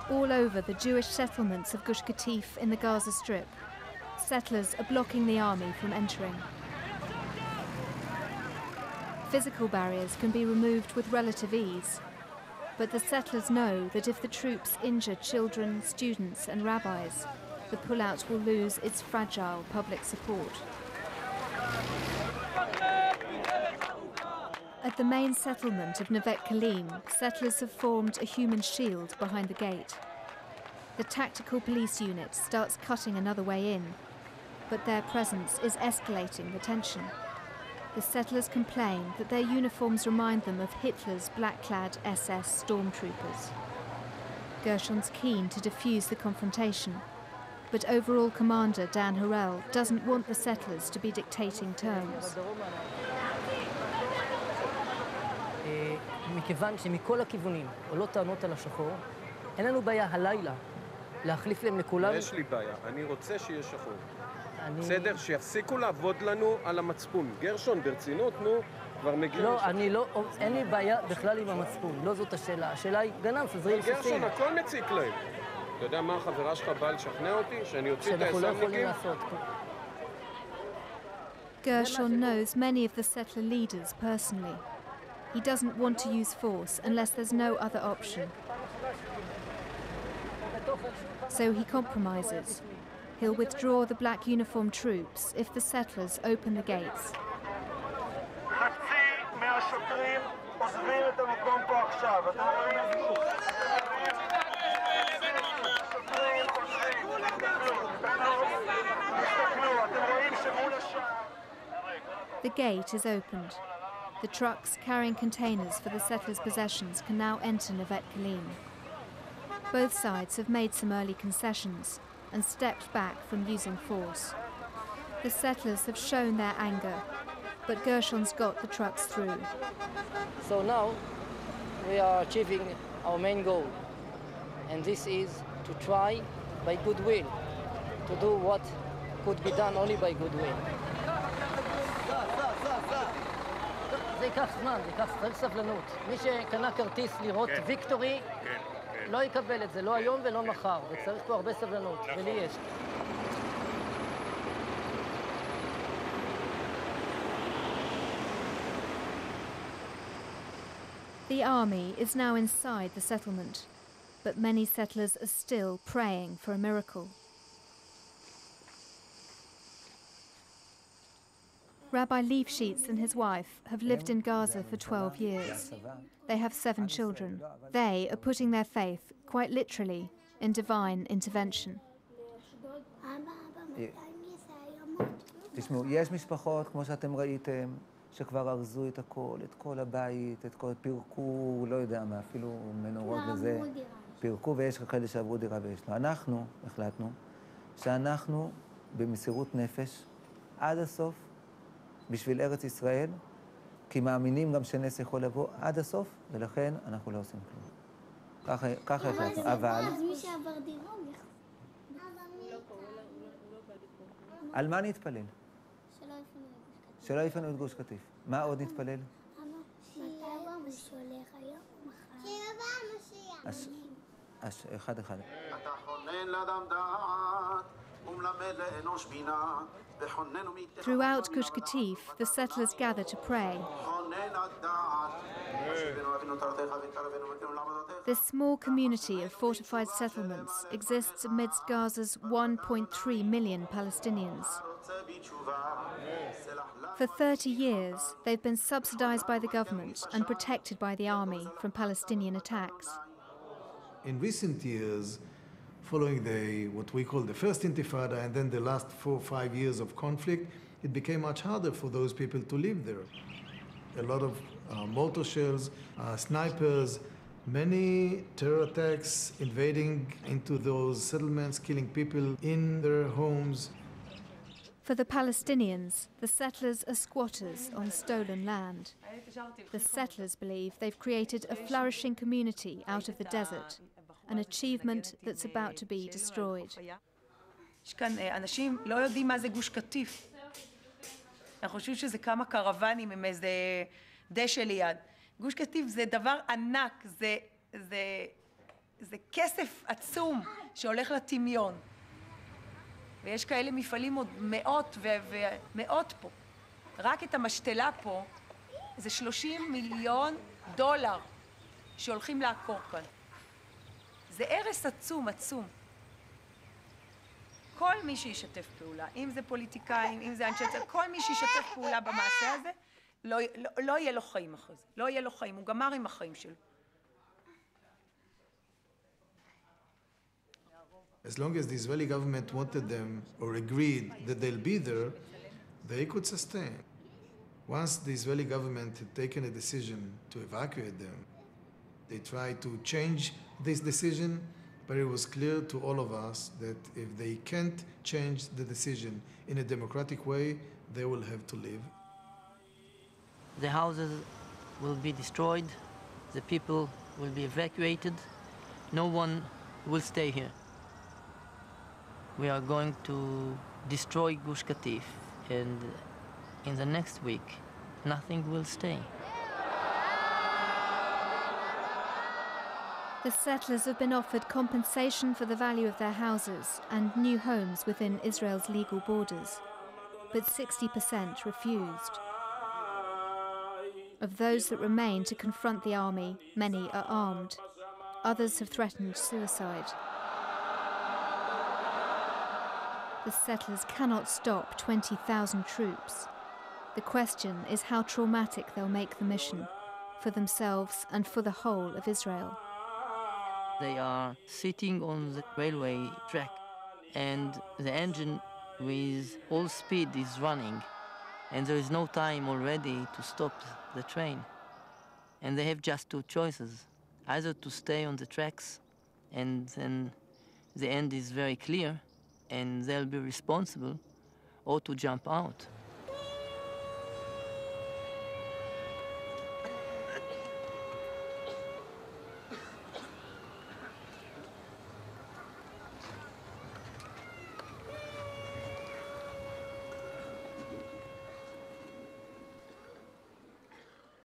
All over the Jewish settlements of Gush Katif in the Gaza Strip, settlers are blocking the army from entering. Physical barriers can be removed with relative ease, but the settlers know that if the troops injure children, students and rabbis, the pullout will lose its fragile public support. At the main settlement of Nevet Kalim, settlers have formed a human shield behind the gate. The tactical police unit starts cutting another way in, but their presence is escalating the tension. The settlers complain that their uniforms remind them of Hitler's black-clad SS stormtroopers. Gershon's keen to defuse the confrontation, but overall commander Dan Harel doesn't want the settlers to be dictating terms. מכיוון שמכל הכיוונים עולות טענות על השחור, אין לנו בעיה הלילה להחליף להם לכולם. יש לי בעיה, אני רוצה שיהיה שחור. בסדר, שיפסיקו לעבוד לנו על המצפון. גרשון, ברצינות, נו, כבר מגיעים. לא, אין לי בעיה בכלל עם המצפון, לא זאת השאלה. השאלה היא גנב, עזרים סוסים. גרשון, הכל מציק להם. אתה יודע מה החברה שלך באה לשכנע אותי? שאני אוציא את שאנחנו לא יכולים לעשות. Gershon knows many of the settler leaders personally. He doesn't want to use force unless there's no other option. So he compromises. He'll withdraw the black uniformed troops if the settlers open the gates. The gate is opened. The trucks carrying containers for the settlers' possessions can now enter Nevet Kalim. Both sides have made some early concessions and stepped back from using force. The settlers have shown their anger, but Gershon's got the trucks through. So now we are achieving our main goal, and this is to try by goodwill, to do what could be done only by goodwill. זה ייקח זמן, זה ייקח סבלנות. מי שקנה כרטיס לראות ויקטורי, לא יקבל את זה, לא היום ולא מחר, וצריך פה הרבה סבלנות, ולי יש. The army is now inside the settlement, but many settlers are still praying for a miracle. Rabbi Leifshitz and his wife have lived in Gaza for 12 years. They have 7 children. They are putting their faith, quite literally, in divine intervention. תשמעו, יש משפחות, כמו שאתם ראיתם, שכבר ארזו את הכל, את כל הבית, את כל פירקו, לא יודע מה, אפילו מנורות וזה, פירקו, ויש כאלה שעברו דירה ויש לו. אנחנו החלטנו שאנחנו במסירות נפש עד הסוף, בשביל ארץ ישראל, כי מאמינים גם שנס יכול לבוא עד הסוף, ולכן אנחנו לא עושים כלום. ככה החלטנו, אבל... מי שעבר דירה על מה נתפלל? שלא יפנו שלא יפנו את גוש קטיף. את גוש קטיף. מה עוד נתפלל? מתי הוא שולח היום מחר? שיבוא המשיח. אחד. אתה חונן לאדם דעת ומלמד לאנוש בינה. Throughout Gush Katif, the settlers gather to pray. This small community of fortified settlements exists amidst Gaza's 1.3 million Palestinians. For 30 years, they've been subsidized by the government and protected by the army from Palestinian attacks. In recent years, following what we call the first intifada and then the last 4 or 5 years of conflict, it became much harder for those people to live there. A lot of mortar shells, snipers, many terror attacks invading into those settlements, killing people in their homes. For the Palestinians, the settlers are squatters on stolen land. The settlers believe they've created a flourishing community out of the desert, an achievement that's about to be destroyed. יש כאן אנשים לא יודעים מה זה גוש קטיף. אנחנו חושבים שזה כמה קרוונים עם איזה דשא ליד. גוש קטיף זה דבר ענק, זה זה כסף עצום שהולך לטמיון. ויש כאלה מפעלים עוד מאות ומאות פה. רק את המשתלה פה, זה 30 מיליון דולר שהולכים לעקור כאן. זה הרס עצום, עצום. כל מי שישתף פעולה, אם זה פוליטיקאים, אם זה אנשי צבא, כל מי שישתף פעולה במעשה הזה, לא יהיה לו חיים אחרי זה. לא יהיה לו חיים, הוא גמר עם החיים שלו. As long as the Israeli government wanted them or agreed that they'll be there, they could sustain. Once the Israeli government had taken a decision to evacuate them, they tried to change this decision, but it was clear to all of us that if they can't change the decision in a democratic way, they will have to leave. The houses will be destroyed, the people will be evacuated, no one will stay here. We are going to destroy Gush Katif, and in the next week, nothing will stay. The settlers have been offered compensation for the value of their houses and new homes within Israel's legal borders, but 60% refused. Of those that remain to confront the army, many are armed. Others have threatened suicide. The settlers cannot stop 20,000 troops. The question is how traumatic they'll make the mission, for themselves and for the whole of Israel. They are sitting on the railway track, and the engine with all speed is running, and there is no time already to stop the train. And they have just two choices, either to stay on the tracks, and then the end is very clear, and they'll be responsible, or to jump out.